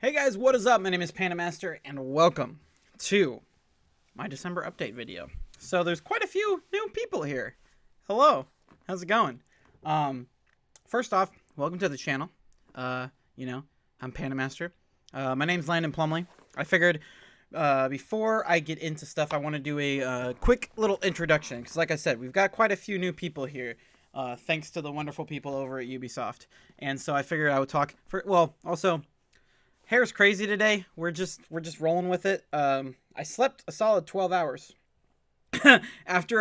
Hey guys, what is up? My name is PandaMaster, and welcome to my December update video. So there's quite a few new people here. Hello, how's it going? First off, welcome to the channel. I'm PandaMaster. My name's Landon Plumley. I figured before I get into stuff, I want to do a quick little introduction, because like I said, we've got quite a few new people here. Thanks to the wonderful people over at Ubisoft. And so I figured I would talk also, hair's crazy today. We're just rolling with it. I slept a solid 12 hours after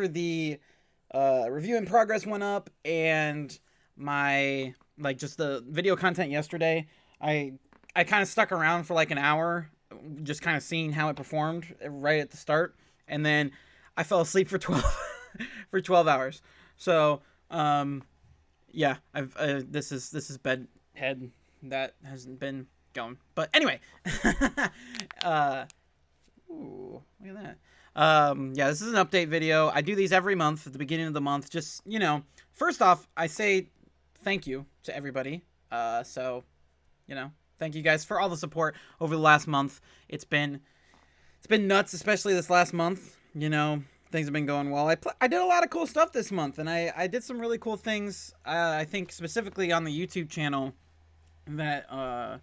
the review in progress went up, and my just the video content yesterday. I kind of stuck around for like an hour, just kind of seeing how it performed right at the start, and then I fell asleep for 12 hours. So yeah, this is bedhead that hasn't been going, but anyway. Ooh, look at that. Yeah, this is an update video. I do these every month at the beginning of the month. Just, first off, I say thank you to everybody. So, thank you guys for all the support over the last month. It's been nuts, especially this last month. Things have been going well. I did a lot of cool stuff this month, and I did some really cool things. I think specifically on the YouTube channel that I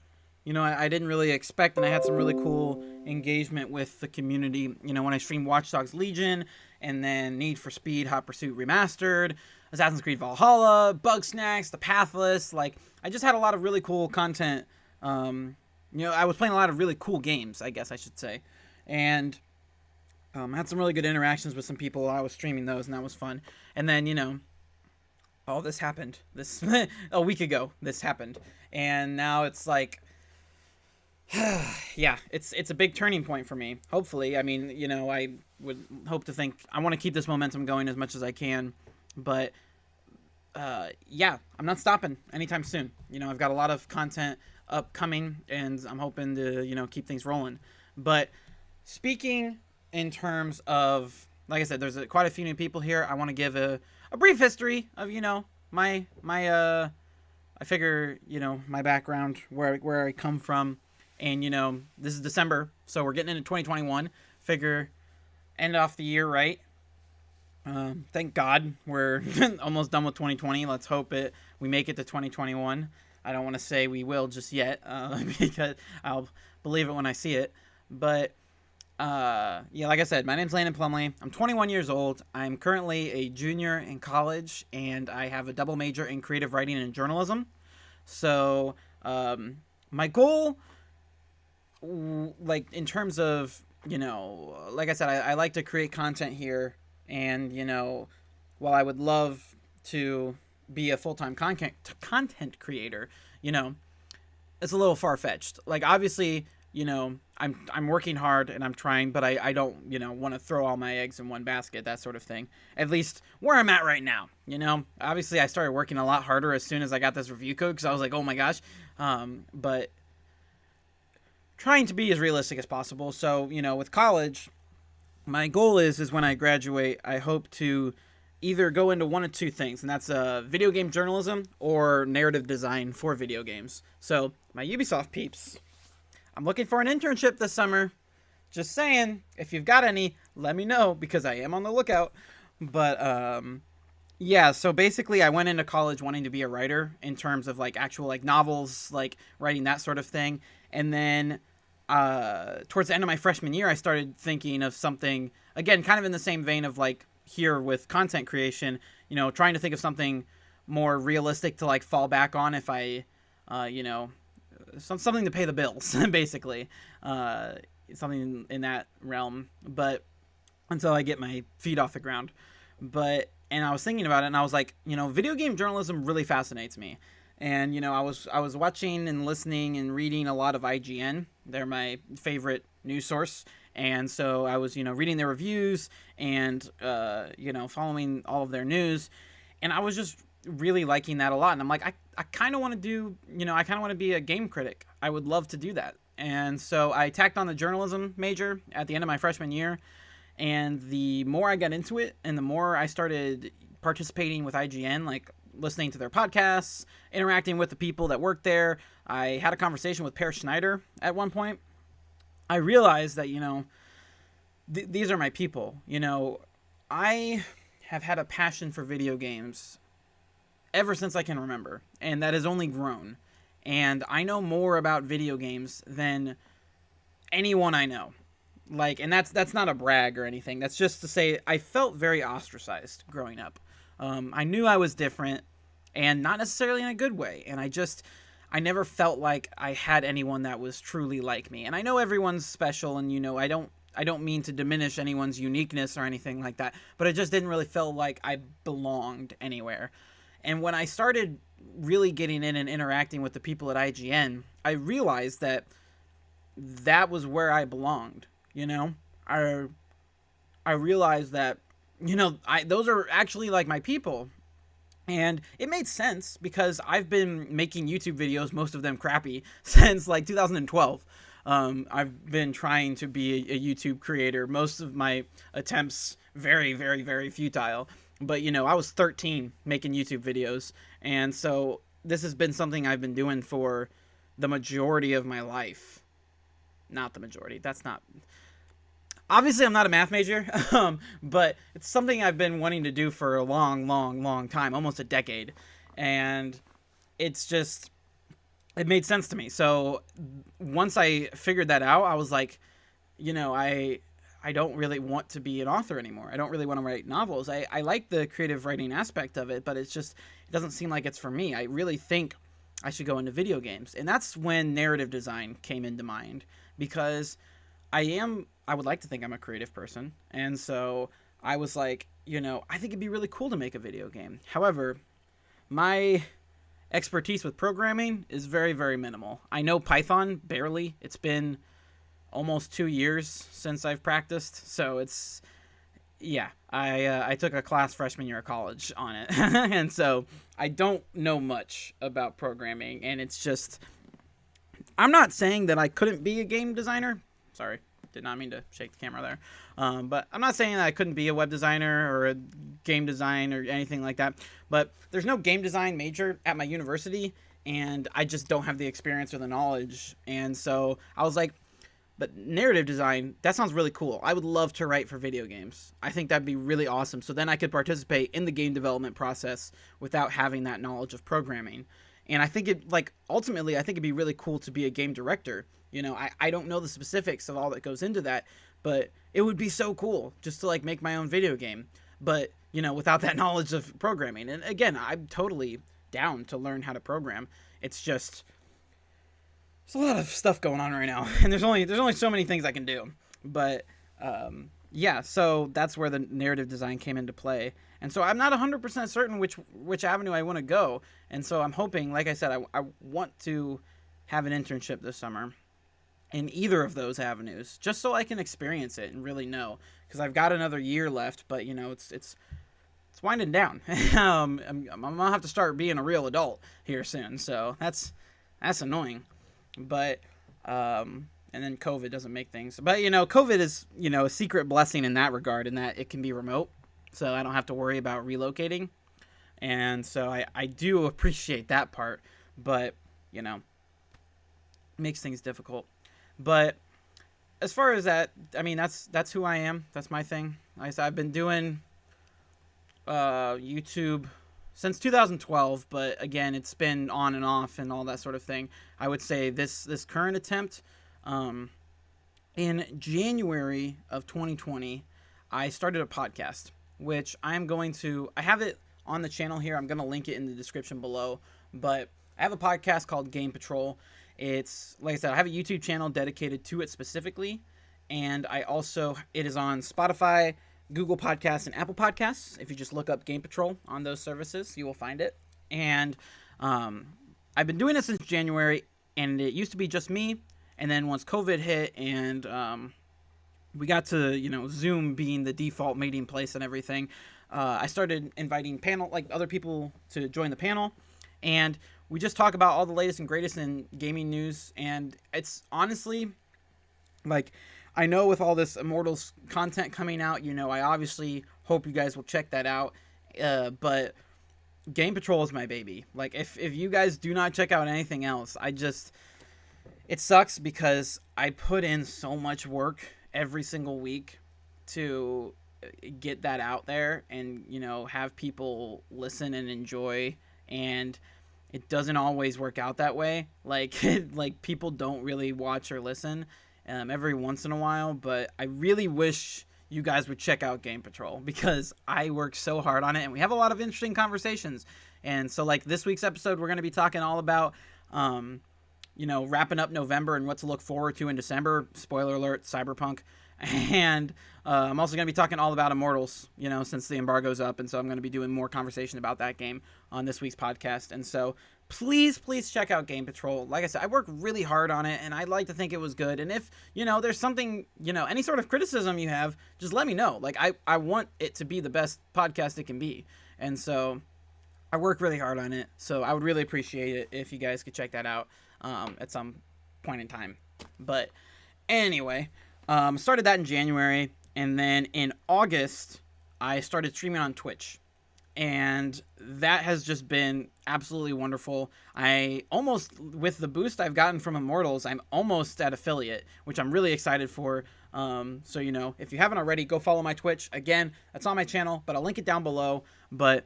didn't really expect, and I had some really cool engagement with the community. When I streamed Watch Dogs Legion, and then Need for Speed Hot Pursuit Remastered, Assassin's Creed Valhalla, Bug Snacks, The Pathless. I just had a lot of really cool content. I was playing a lot of really cool games, I guess I should say, and I had some really good interactions with some people while I was streaming those, and that was fun. And then all this happened a week ago. This happened, and now it's like, yeah, it's a big turning point for me. Hopefully, I would hope to think I want to keep this momentum going as much as I can, but yeah, I'm not stopping anytime soon. I've got a lot of content upcoming, and I'm hoping to keep things rolling. But speaking in terms of, like I said, there's quite a few new people here. I want to give a brief history of my I figure my background, where I come from, and this is December, so we're getting into 2021. Figure end off the year right. Thank God we're almost done with 2020. Let's hope we make it to 2021. I don't want to say we will just yet, because I'll believe it when I see it. But yeah, like I said, my name's Landon Plumley. I'm 21 years old. I'm currently a junior in college, and I have a double major in creative writing and journalism. So my goal, in terms of, like I said, I like to create content here, and while I would love to be a full-time content creator, it's a little far-fetched. Obviously, I'm working hard and I'm trying, but I don't, want to throw all my eggs in one basket, that sort of thing. At least where I'm at right now, Obviously, I started working a lot harder as soon as I got this review code, because I was like, oh my gosh. But trying to be as realistic as possible. So, with college, my goal is when I graduate, I hope to either go into one of two things, and that's video game journalism or narrative design for video games. So, my Ubisoft peeps, I'm looking for an internship this summer. Just saying, if you've got any, let me know, because I am on the lookout. But yeah, so basically I went into college wanting to be a writer in terms of actual novels, writing that sort of thing. And then towards the end of my freshman year, I started thinking of something, again, kind of in the same vein of here with content creation, trying to think of something more realistic to fall back on if I, something to pay the bills, basically, something in that realm. But until I get my feet off the ground. And I was thinking about it, and I was like, video game journalism really fascinates me. And I was watching and listening and reading a lot of IGN. They're my favorite news source. And so I was reading their reviews and following all of their news, and I was just really liking that a lot. And I'm like, I kind of want to do, I kind of want to be a game critic. I would love to do that. And so I tacked on the journalism major at the end of my freshman year. And the more I got into it, and the more I started participating with IGN, listening to their podcasts, interacting with the people that work there. I had a conversation with Per Schneider at one point. I realized that, these are my people. I have had a passion for video games ever since I can remember, and that has only grown. And I know more about video games than anyone I know. And that's not a brag or anything. That's just to say I felt very ostracized growing up. I knew I was different, and not necessarily in a good way. And I never felt like I had anyone that was truly like me. And I know everyone's special, and I don't mean to diminish anyone's uniqueness or anything like that, but I just didn't really feel like I belonged anywhere. And when I started really getting in and interacting with the people at IGN, I realized that was where I belonged. I realized that, those are actually like my people. And it made sense because I've been making YouTube videos, most of them crappy, since 2012. I've been trying to be a YouTube creator. Most of my attempts very, very, very futile. But, I was 13 making YouTube videos. And so this has been something I've been doing for the majority of my life. Not the majority. That's not... Obviously, I'm not a math major, but it's something I've been wanting to do for a long, long, long time, almost a decade. And it's just... It made sense to me. So once I figured that out, I was like, I don't really want to be an author anymore. I don't really want to write novels. I like the creative writing aspect of it, but it doesn't seem like it's for me. I really think I should go into video games. And that's when narrative design came into mind, because I would like to think I'm a creative person. And so I was like, I think it'd be really cool to make a video game. However, my expertise with programming is very, very minimal. I know Python barely. It's been almost 2 years since I've practiced. So I took a class freshman year of college on it. And so I don't know much about programming. And it's just, I'm not saying that I couldn't be a game designer. Sorry, did not mean to shake the camera there. But I'm not saying that I couldn't be a web designer or a game design or anything like that. But there's no game design major at my university, and I just don't have the experience or the knowledge. And so I was like, but narrative design, that sounds really cool. I would love to write for video games. I think that'd be really awesome. So then I could participate in the game development process without having that knowledge of programming. And I think ultimately, I think it'd be really cool to be a game director. I don't know the specifics of all that goes into that, but it would be so cool just to make my own video game. But, without that knowledge of programming. And again, I'm totally down to learn how to program. It's just, there's a lot of stuff going on right now, and there's only so many things I can do. But so that's where the narrative design came into play. And so I'm not 100% certain which avenue I want to go. And so I'm hoping, like I said, I want to have an internship this summer in either of those avenues, just so I can experience it and really know. Because I've got another year left, but it's winding down. I'm gonna have to start being a real adult here soon, so that's annoying. But and then COVID doesn't make things. But COVID is a secret blessing in that regard, in that it can be remote, so I don't have to worry about relocating. And so I do appreciate that part, but it makes things difficult. But as far as that, I mean, that's who I am. That's my thing. Like I said, I've been doing YouTube since 2012, but again, it's been on and off and all that sort of thing. I would say this current attempt, in January of 2020, I started a podcast, which I have it on the channel here. I'm going to link it in the description below, but I have a podcast called Game Patrol. It's, like I said, I have a YouTube channel dedicated to it specifically, and it is on Spotify, Google Podcasts, and Apple Podcasts. If you just look up Game Patrol on those services, you will find it. And I've been doing it since January, and it used to be just me. And then once COVID hit and we got to, Zoom being the default meeting place and everything, I started inviting other people to join the panel. And we just talk about all the latest and greatest in gaming news. And it's honestly, I know with all this Immortals content coming out, I obviously hope you guys will check that out. But, Game Patrol is my baby. Like, if you guys do not check out anything else, it sucks because I put in so much work every single week to get that out there and, have people listen and enjoy. And it doesn't always work out that way. Like, like people don't really watch or listen every once in a while. But I really wish you guys would check out Game Patrol because I work so hard on it and we have a lot of interesting conversations. And so, like, this week's episode, we're going to be talking all about, wrapping up November and what to look forward to in December. Spoiler alert, Cyberpunk. And I'm also going to be talking all about Immortals, since the embargo's up. And so I'm going to be doing more conversation about that game on this week's podcast. And so please check out Game Patrol. Like I said, I work really hard on it and I'd like to think it was good. And if, there's something, any sort of criticism you have, just let me know. Like, I want it to be the best podcast it can be. And so I work really hard on it. So I would really appreciate it if you guys could check that out at some point in time. But anyway, started that in January, and then in August, I started streaming on Twitch, and that has just been absolutely wonderful. With the boost I've gotten from Immortals, I'm almost at affiliate, which I'm really excited for. So, if you haven't already, go follow my Twitch. Again, that's on my channel, but I'll link it down below. But,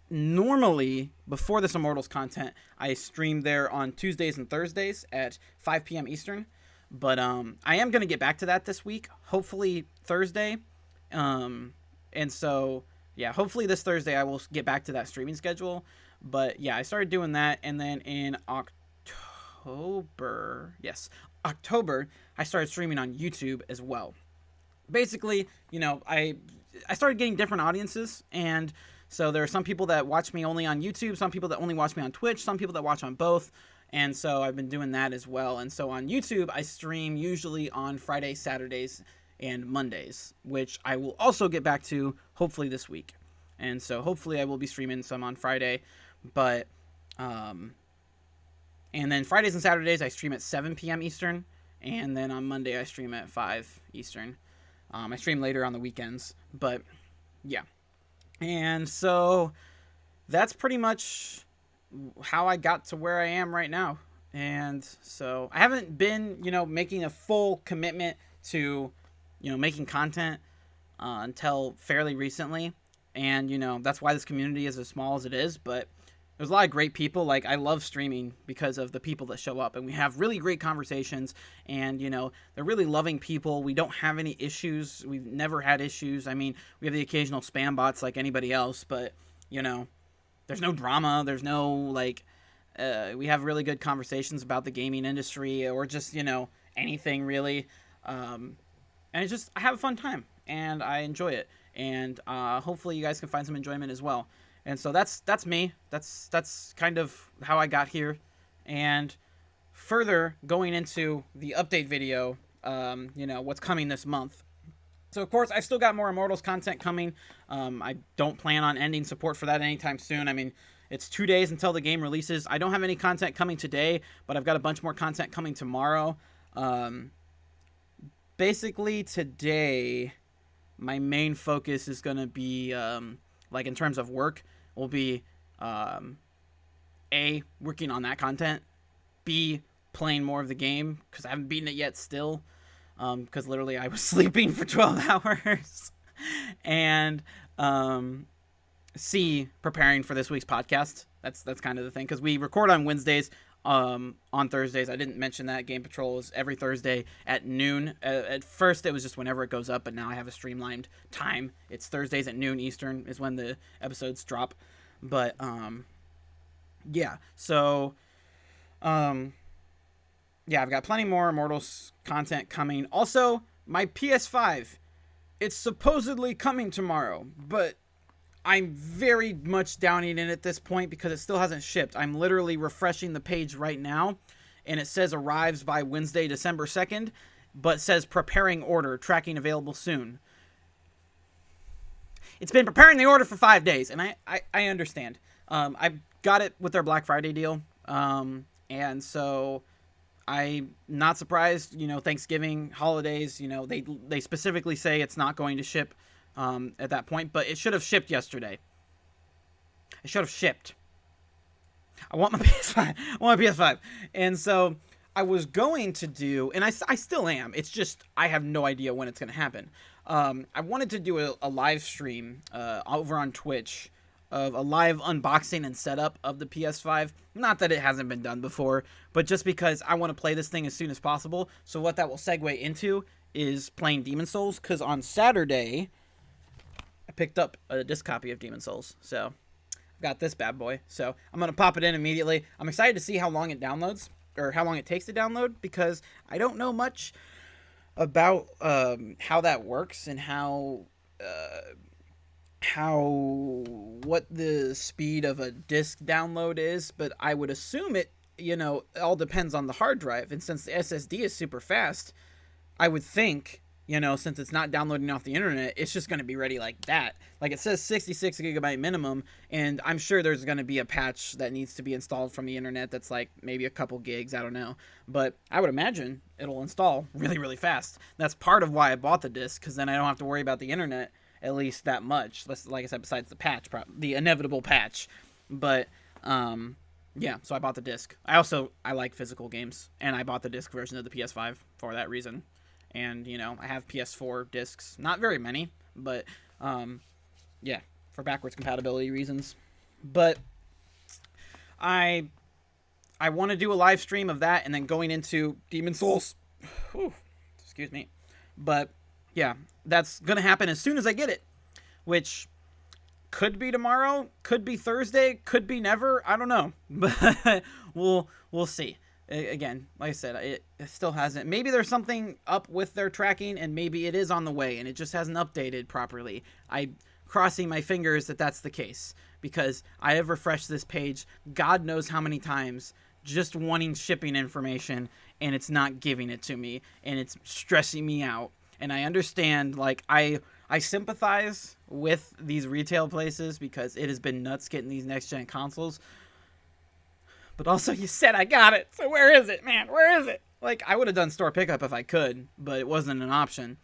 normally, before this Immortals content, I stream there on Tuesdays and Thursdays at 5 p.m. Eastern. But I am going to get back to that this week, hopefully Thursday. And so, yeah, hopefully this Thursday I will get back to that streaming schedule. But, yeah, I started doing that. And then in October, I started streaming on YouTube as well. Basically, I started getting different audiences. And so there are some people that watch me only on YouTube, some people that only watch me on Twitch, some people that watch on both. And so I've been doing that as well. And so on YouTube, I stream usually on Fridays, Saturdays, and Mondays, which I will also get back to hopefully this week. And so hopefully I will be streaming some on Friday. But, and then Fridays and Saturdays, I stream at 7 p.m. Eastern. And then on Monday, I stream at 5 Eastern. I stream later on the weekends. But, yeah. And so that's pretty much how I got to where I am right now. And so I haven't been, making a full commitment to, making content until fairly recently. And, that's why this community is as small as it is. But there's a lot of great people. Like, I love streaming because of the people that show up. And we have really great conversations. And, they're really loving people. We don't have any issues. We've never had issues. I mean, we have the occasional spam bots like anybody else. But, there's no drama. There's no, we have really good conversations about the gaming industry or just, anything really. And it's just, I have a fun time and I enjoy it. And hopefully you guys can find some enjoyment as well. And so that's me. That's kind of how I got here. And further going into the update video, what's coming this month. So, of course, I've still got more Immortals content coming. I don't plan on ending support for that anytime soon. I mean, it's 2 days until the game releases. I don't have any content coming today, but I've got a bunch more content coming tomorrow. Basically, today, my main focus is going to be, in terms of work, will be, A, working on that content. B, playing more of the game, because I haven't beaten it yet still. Because literally I was sleeping for 12 hours. And C, preparing for this week's podcast. That's kind of the thing. Because we record on Wednesdays, on Thursdays. I didn't mention that. Game Patrol is every Thursday at noon. At first it was just whenever it goes up, but now I have a streamlined time. It's Thursdays at noon Eastern is when the episodes drop. But, yeah. So, yeah, I've got plenty more Immortals content coming. Also, my PS5, it's supposedly coming tomorrow, but I'm very much doubting it at this point because it still hasn't shipped. I'm literally refreshing the page right now, and it says arrives by Wednesday, December 2nd, but says preparing order, tracking available soon. It's been preparing the order for 5 days, and I understand. I got it with their Black Friday deal, and so I'm not surprised, Thanksgiving, holidays, they specifically say it's not going to ship at that point, but it should have shipped yesterday. It should have shipped. I want my PS5. I want my PS5. And so I was going to do, and I still am. It's just I have no idea when it's going to happen. I wanted to do a live stream over on Twitch of a live unboxing and setup of the PS5. Not that it hasn't been done before, but just because I want to play this thing as soon as possible. So what that will segue into is playing Demon Souls, because on Saturday, I picked up a disc copy of Demon Souls. So I've got this bad boy. So I'm going to pop it in immediately. I'm excited to see how long it downloads, or how long it takes to download, because I don't know much about how that works and what the speed of a disc download is, but I would assume it, all depends on the hard drive. And since the SSD is super fast, I would think, since it's not downloading off the internet, it's just going to be ready like that. Like, it says 66 gigabyte minimum, and I'm sure there's going to be a patch that needs to be installed from the internet that's like maybe a couple gigs, I don't know. But I would imagine it'll install really, really fast. That's part of why I bought the disc, because then I don't have to worry about the internet at least that much. Like I said, besides the patch, the inevitable patch. But, yeah, so I bought the disc. I like physical games, and I bought the disc version of the PS5 for that reason. And, I have PS4 discs. Not very many, but, yeah, for backwards compatibility reasons. But I want to do a live stream of that, and then going into Demon Souls. Whew, excuse me. But, yeah, that's going to happen as soon as I get it, which could be tomorrow, could be Thursday, could be never. I don't know, but we'll see. Again, like I said, it still hasn't. Maybe there's something up with their tracking, and maybe it is on the way, and it just hasn't updated properly. I'm crossing my fingers that that's the case, because I have refreshed this page God knows how many times, just wanting shipping information, and it's not giving it to me, and it's stressing me out. And I understand, like, I sympathize with these retail places, because it has been nuts getting these next-gen consoles. But also, you said I got it, so where is it, man? Where is it? Like, I would have done store pickup if I could, but it wasn't an option.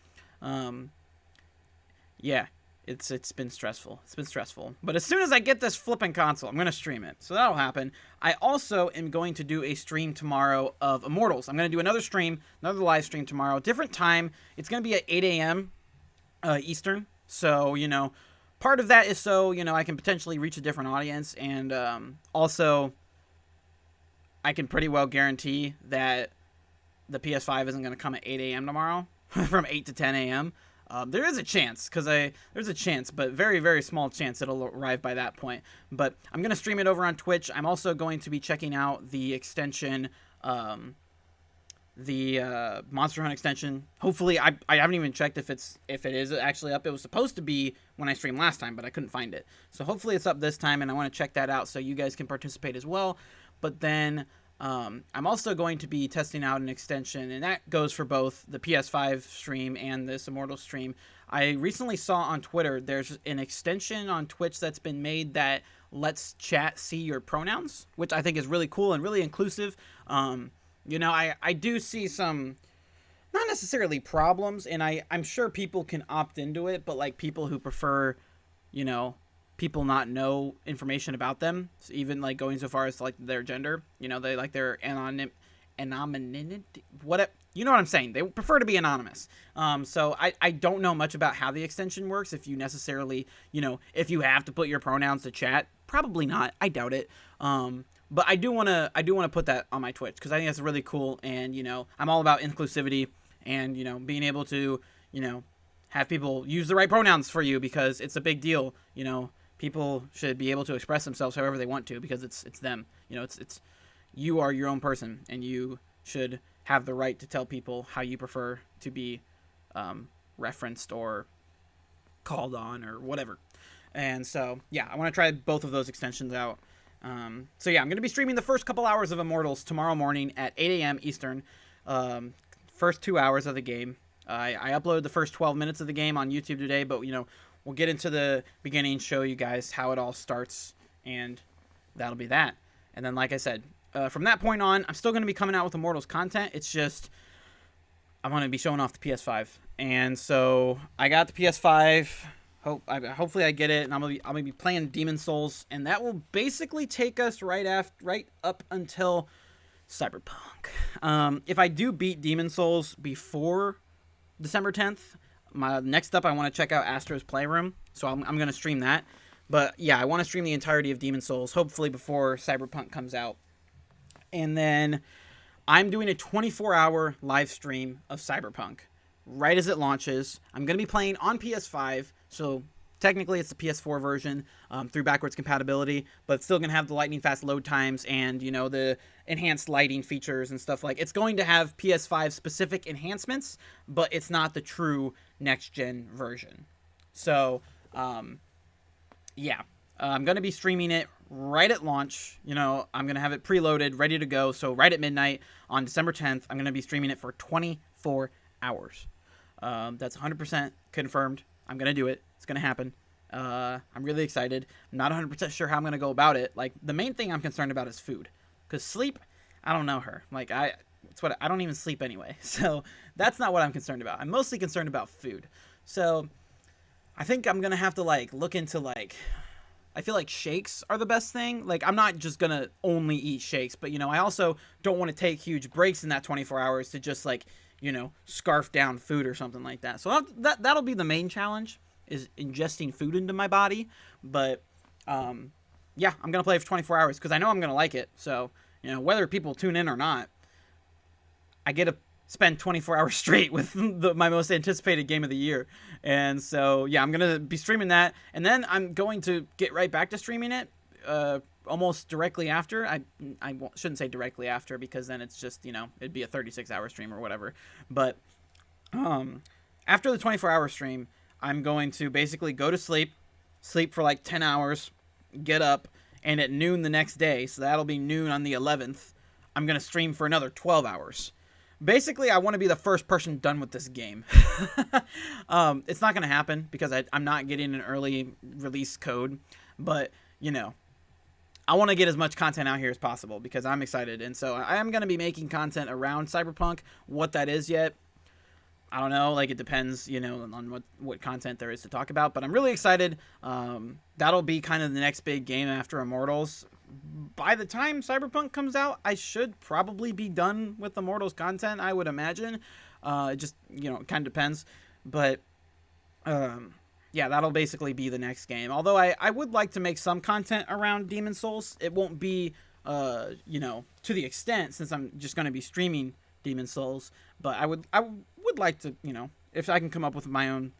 Yeah, it's been stressful. It's been stressful. But as soon as I get this flipping console, I'm going to stream it. So that'll happen. I also am going to do a stream tomorrow of Immortals. I'm going to do another stream, another live stream tomorrow. Different time. It's going to be at 8 a.m. Eastern. So, part of that is so, I can potentially reach a different audience. And also, I can pretty well guarantee that the PS5 isn't going to come at 8 a.m. tomorrow from 8 to 10 a.m. There is a chance, but very, very small chance it'll arrive by that point. But I'm going to stream it over on Twitch. I'm also going to be checking out the extension, the Monster Hunt extension. Hopefully, I haven't even checked if it is actually up. It was supposed to be when I streamed last time, but I couldn't find it. So hopefully it's up this time, and I want to check that out so you guys can participate as well. But then I'm also going to be testing out an extension, and that goes for both the PS5 stream and this Immortal stream. I recently saw on Twitter there's an extension on Twitch that's been made that lets chat see your pronouns, which I think is really cool and really inclusive. I do see some, not necessarily problems, and I'm sure people can opt into it, but like people who prefer, people not know information about them, so even like going so far as like their gender, they like their anonymity, what, you know what I'm saying, they prefer to be anonymous. So I don't know much about how the extension works, if you necessarily, if you have to put your pronouns to chat, probably not, I doubt it. But I do want to put that on my Twitch, because I think that's really cool, and I'm all about inclusivity, and being able to have people use the right pronouns for you, because it's a big deal. People should be able to express themselves however they want to, because it's them. It's you are your own person, and you should have the right to tell people how you prefer to be referenced or called on or whatever. And so, yeah, I want to try both of those extensions out. So yeah, I'm going to be streaming the first couple hours of Immortals tomorrow morning at 8 a.m. Eastern. First 2 hours of the game. I uploaded the first 12 minutes of the game on YouTube today, but we'll get into the beginning, show you guys how it all starts, and that'll be that. And then, like I said, from that point on, I'm still going to be coming out with Immortals content. It's just, I'm going to be showing off the PS5. And so, I got the PS5. Hopefully I get it, and I'm gonna be playing Demon Souls, and that will basically take us right up until Cyberpunk. If I do beat Demon Souls before December 10th, my next up I want to check out Astro's Playroom, so I'm gonna stream that. But yeah, I want to stream the entirety of Demon Souls, hopefully before Cyberpunk comes out, and then I'm doing a 24-hour live stream of Cyberpunk right as it launches. I'm going to be playing on PS5, so technically it's the PS4 version through backwards compatibility, but it's still going to have the lightning fast load times and, you know, the enhanced lighting features and stuff. Like, it's going to have PS5 specific enhancements, but it's not the true next-gen version. So, yeah. I'm going to be streaming it right at launch. You know, I'm going to have it preloaded, ready to go. So right at midnight on December 10th, I'm going to be streaming it for 24 hours. That's 100% confirmed. I'm going to do it. It's going to happen. I'm really excited. I'm not 100% sure how I'm going to go about it. Like, the main thing I'm concerned about is food. Because sleep, I don't know her. Like, I don't even sleep anyway. So that's not what I'm concerned about. I'm mostly concerned about food. So I think I'm going to have to, like, look into, like, I feel like shakes are the best thing. Like, I'm not just going to only eat shakes, but, you know, I also don't want to take huge breaks in that 24 hours to just, like, you know, scarf down food or something like that. So that'll be the main challenge, is ingesting food into my body. But, yeah, I'm going to play for 24 hours because I know I'm going to like it. So, you know, whether people tune in or not, I get to spend 24 hours straight with my most anticipated game of the year. And so, yeah, I'm going to be streaming that. And then I'm going to get right back to streaming it almost directly after. I shouldn't say directly after, because then it's just, you know, it'd be a 36-hour stream or whatever. But after the 24-hour stream, I'm going to basically go to sleep for like 10 hours, get up, and at noon the next day, so that'll be noon on the 11th, I'm going to stream for another 12 hours. Basically, I want to be the first person done with this game. It's not going to happen because I'm not getting an early release code. But, you know, I want to get as much content out here as possible because I'm excited. And so I am going to be making content around Cyberpunk. What that is yet, I don't know. Like, it depends, you know, on what content there is to talk about. But I'm really excited. That'll be kind of the next big game after Immortals. By the time Cyberpunk comes out, I should probably be done with Immortals content, I would imagine. It just, you know, it kind of depends. But, yeah, that'll basically be the next game. Although I would like to make some content around Demon Souls. It won't be, you know, to the extent, since I'm just going to be streaming Demon Souls. But I would like to, you know, if I can come up with my own,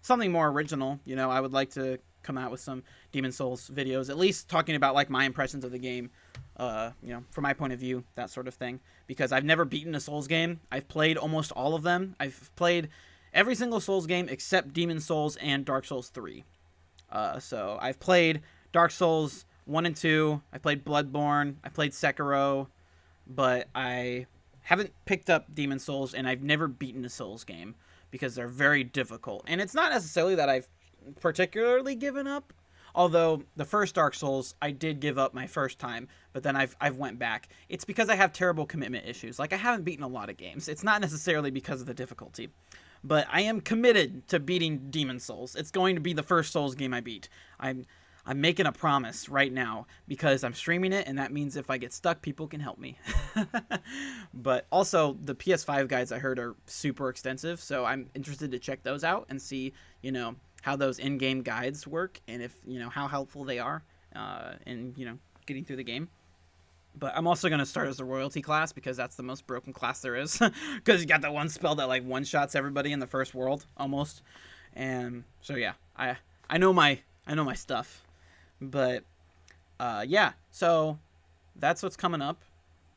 something more original, you know, I would like to come out with some Demon Souls videos, at least talking about, like, my impressions of the game, you know, from my point of view, that sort of thing, because I've never beaten a Souls game. I've played almost all of them. I've played every single Souls game except Demon Souls and Dark Souls 3. So I've played Dark Souls 1 and 2, I played Bloodborne, I played Sekiro, but I haven't picked up Demon Souls, and I've never beaten a Souls game, because they're very difficult. And it's not necessarily that I've particularly given up, although the first Dark Souls I did give up my first time, but then I've went back. It's because I have terrible commitment issues. Like, I haven't beaten a lot of games. It's not necessarily because of the difficulty, but I am committed to beating Demon Souls. It's going to be the first Souls game I beat. I'm making a promise right now because I'm streaming it, and that means if I get stuck, people can help me. But also, the PS5 guides I heard are super extensive, so I'm interested to check those out and see, you know, how those in-game guides work, and if, you know, how helpful they are in, you know, getting through the game. But I'm also going to start as a royalty class because that's the most broken class there is. Because you got that one spell that, like, one-shots everybody in the first world, almost. And so, yeah, I know my stuff. But, yeah, so that's what's coming up.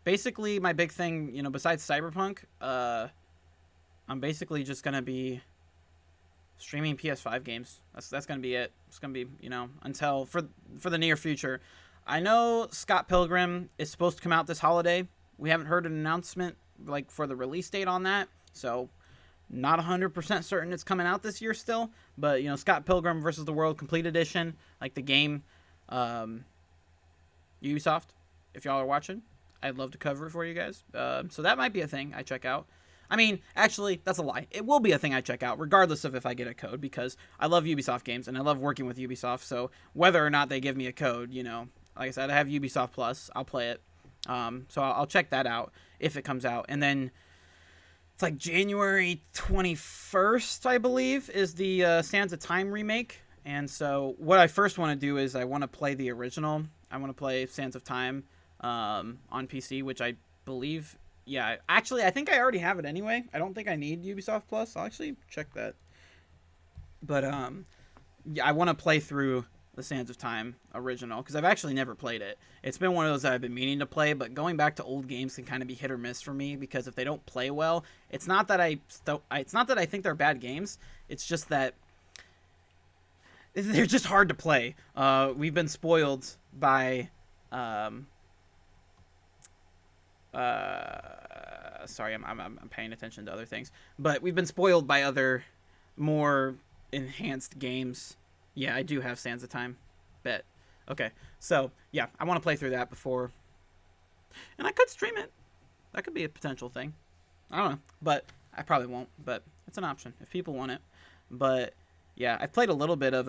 Basically, my big thing, you know, besides Cyberpunk, I'm basically just going to be streaming PS5 games. That's going to be it. It's going to be, you know, until for the near future. I know Scott Pilgrim is supposed to come out this holiday. We haven't heard an announcement, like, for the release date on that. So, not 100% certain it's coming out this year still. But, you know, Scott Pilgrim versus the World Complete Edition, like the game, Ubisoft, if y'all are watching, I'd love to cover it for you guys. So that might be a thing I check out. I mean, actually, that's a lie. It will be a thing I check out, regardless of if I get a code, because I love Ubisoft games and I love working with Ubisoft. So whether or not they give me a code, like I said, I have Ubisoft Plus. I'll play it. So I'll check that out if it comes out. And then it's like January 21st, I believe, is the Sands of Time remake. And so what I first want to do is I want to play the original. I want to play Sands of Time on PC, which I believe, yeah, actually, I think I already have it anyway. I don't think I need Ubisoft Plus. I'll actually check that. But yeah, I want to play through the Sands of Time original because I've actually never played it. It's been one of those that I've been meaning to play, but going back to old games can kind of be hit or miss for me because if they don't play well, it's not that I think they're bad games. It's just that they're just hard to play. We've been spoiled by sorry, I'm paying attention to other things, but we've been spoiled by other more enhanced games. Yeah, I do have Sands of Time. Bet. Okay, so yeah, I want to play through that before, and I could stream it. That could be a potential thing. I don't know, but I probably won't. But it's an option if people want it. But yeah, I've played a little bit of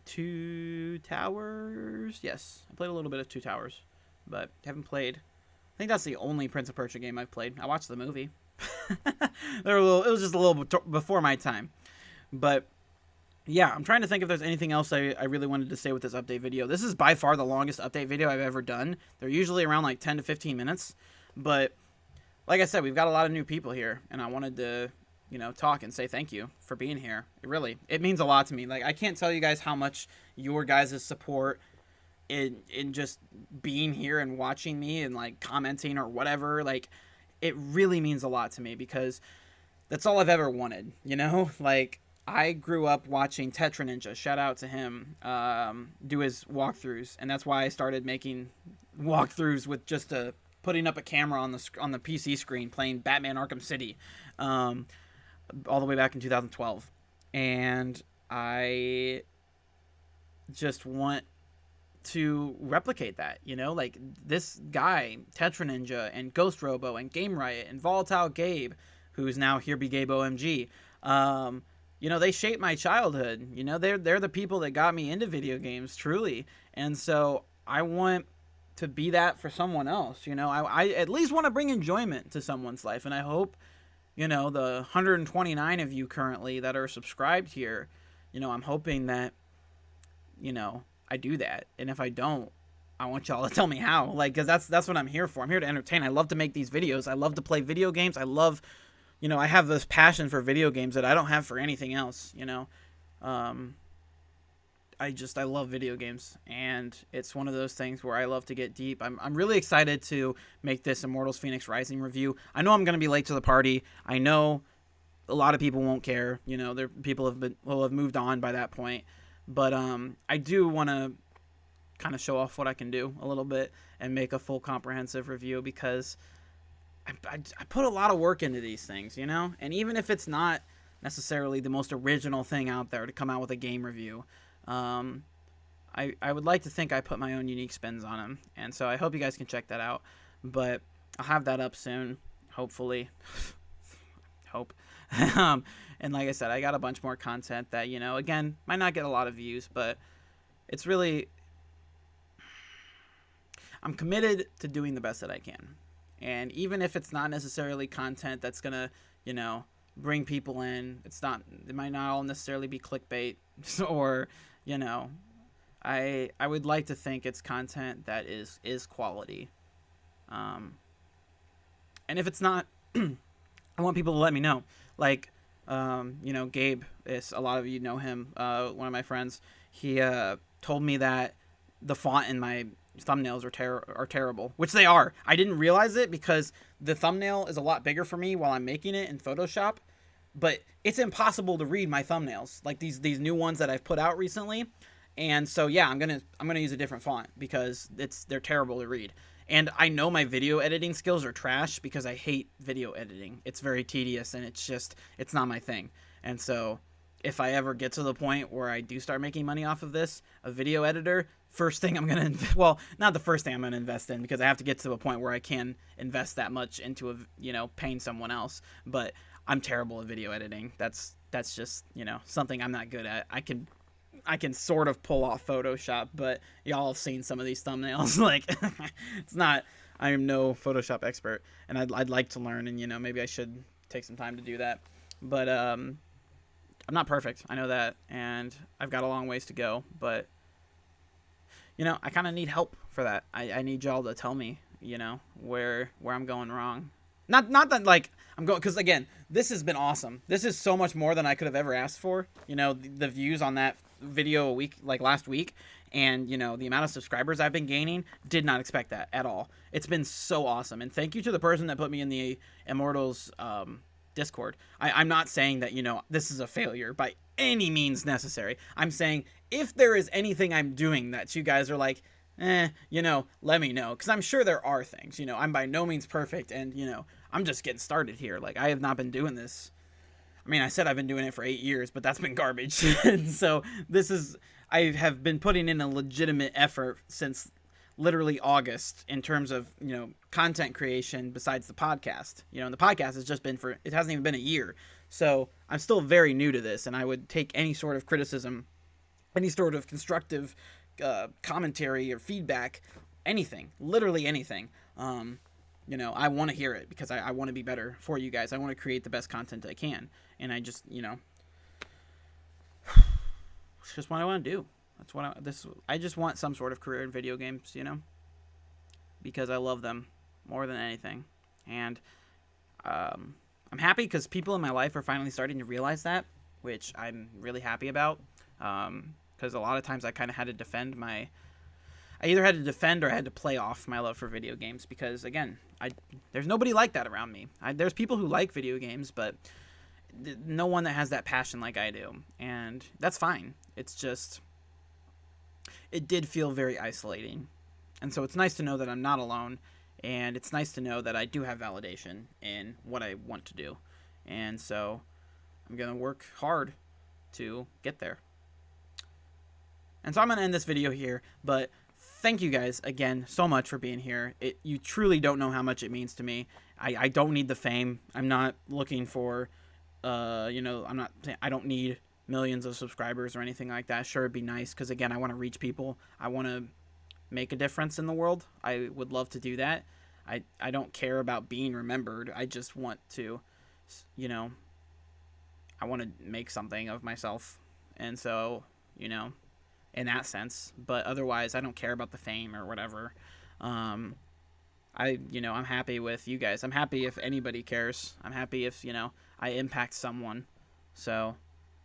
Two Towers. Yes, I played a little bit of Two Towers, but haven't played. I think that's the only Prince of Persia game I've played. I watched the movie. It was just a little bit before my time, but yeah, I'm trying to think if there's anything else I really wanted to say with this update video. This is by far the longest update video I've ever done. They're usually around like 10 to 15 minutes. But like I said, we've got a lot of new people here. And I wanted to, talk and say thank you for being here. It means a lot to me. Like, I can't tell you guys how much your guys' support in just being here and watching me and like commenting or whatever. Like, it really means a lot to me because that's all I've ever wanted, Like, I grew up watching Tetra Ninja, shout out to him, do his walkthroughs, and that's why I started making walkthroughs with just putting up a camera on the PC screen playing Batman Arkham City, all the way back in 2012, and I just want to replicate that, like this guy, Tetra Ninja, and Ghost Robo, and Game Riot, and Volatile Gabe, who's now Here Be Gabe OMG, they shaped my childhood. They're the people that got me into video games, truly. And so I want to be that for someone else. I at least want to bring enjoyment to someone's life. And I hope, the 129 of you currently that are subscribed here, I'm hoping that, I do that. And if I don't, I want y'all to tell me how. Like, because that's what I'm here for. I'm here to entertain. I love to make these videos. I love to play video games. I love... I have this passion for video games that I don't have for anything else, I love video games, and it's one of those things where I love to get deep. I'm really excited to make this Immortals Phoenix Rising review. I know I'm going to be late to the party. I know a lot of people won't care. People will have moved on by that point. But I do want to kind of show off what I can do a little bit and make a full comprehensive review because I put a lot of work into these things, and even if it's not necessarily the most original thing out there to come out with a game review, I would like to think I put my own unique spins on them, and so I hope you guys can check that out, but I'll have that up soon, hopefully. Hope. And like I said, I got a bunch more content that, again, might not get a lot of views, but it's really... I'm committed to doing the best that I can. And even if it's not necessarily content that's going to, bring people in, it might not all necessarily be clickbait or, I would like to think it's content that is quality. And if it's not, I want people to let me know. Like, Gabe, a lot of you know him, one of my friends, he told me that the font in my thumbnails are terrible, which they are. I didn't realize it because the thumbnail is a lot bigger for me while I'm making it in Photoshop, but it's impossible to read my thumbnails, like these new ones that I've put out recently. And so yeah, I'm gonna use a different font because they're terrible to read. And I know my video editing skills are trash because I hate video editing. It's very tedious and it's not my thing. And so if I ever get to the point where I do start making money off of this, a video editor, first thing I'm gonna well, not the first thing I'm gonna invest in, because I have to get to a point where I can invest that much into paying someone else. But I'm terrible at video editing. That's just something I'm not good at. I can sort of pull off Photoshop, but y'all have seen some of these thumbnails. Like, it's not. I am no Photoshop expert, and I'd like to learn, and maybe I should take some time to do that. But I'm not perfect. I know that, and I've got a long ways to go. But I kind of need help for that. I need y'all to tell me, where I'm going wrong. Not that like I'm going, because again, this has been awesome. This is so much more than I could have ever asked for. The views on that video last week, and the amount of subscribers I've been gaining, did not expect that at all. It's been so awesome, and thank you to the person that put me in the Immortals Discord. I'm not saying that this is a failure by any means necessary. I'm saying if there is anything I'm doing that you guys are like, let me know, because I'm sure there are things. I'm by no means perfect, and I'm just getting started here. Like, I have not been doing this. I mean, I said I've been doing it for 8 years, but that's been garbage. And so I have been putting in a legitimate effort since literally August in terms of, content creation besides the podcast. And the podcast has just been it hasn't even been a year. So I'm still very new to this, and I would take any sort of criticism, any sort of constructive commentary or feedback, anything, literally anything. I want to hear it, because I want to be better for you guys. I want to create the best content I can. And I just, it's just what I want to do. That's what I just want some sort of career in video games, because I love them more than anything. And I'm happy because people in my life are finally starting to realize that, which I'm really happy about. Because a lot of times I kind of had to defend I either had to defend or I had to play off my love for video games, because again, there's nobody like that around me. There's people who like video games, but no one that has that passion like I do, and that's fine. It's just, it did feel very isolating, and so it's nice to know that I'm not alone, and it's nice to know that I do have validation in what I want to do, and so I'm gonna work hard to get there. And so I'm gonna end this video here, but thank you guys again so much for being here. You truly don't know how much it means to me. I don't need the fame. I'm not looking for I don't need millions of subscribers or anything like that. Sure, it'd be nice, because again, I want to reach people. I want to make a difference in the world. I would love to do that. I don't care about being remembered. I just want to, I want to make something of myself. And so, in that sense, but otherwise I don't care about the fame or whatever. I'm happy with you guys. I'm happy if anybody cares. I'm happy if, I impact someone. So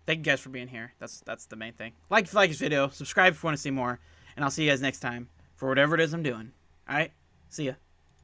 thank you guys for being here. That's the main thing. Like this video, subscribe if you want to see more, and I'll see you guys next time for whatever it is I'm doing. All right, see ya.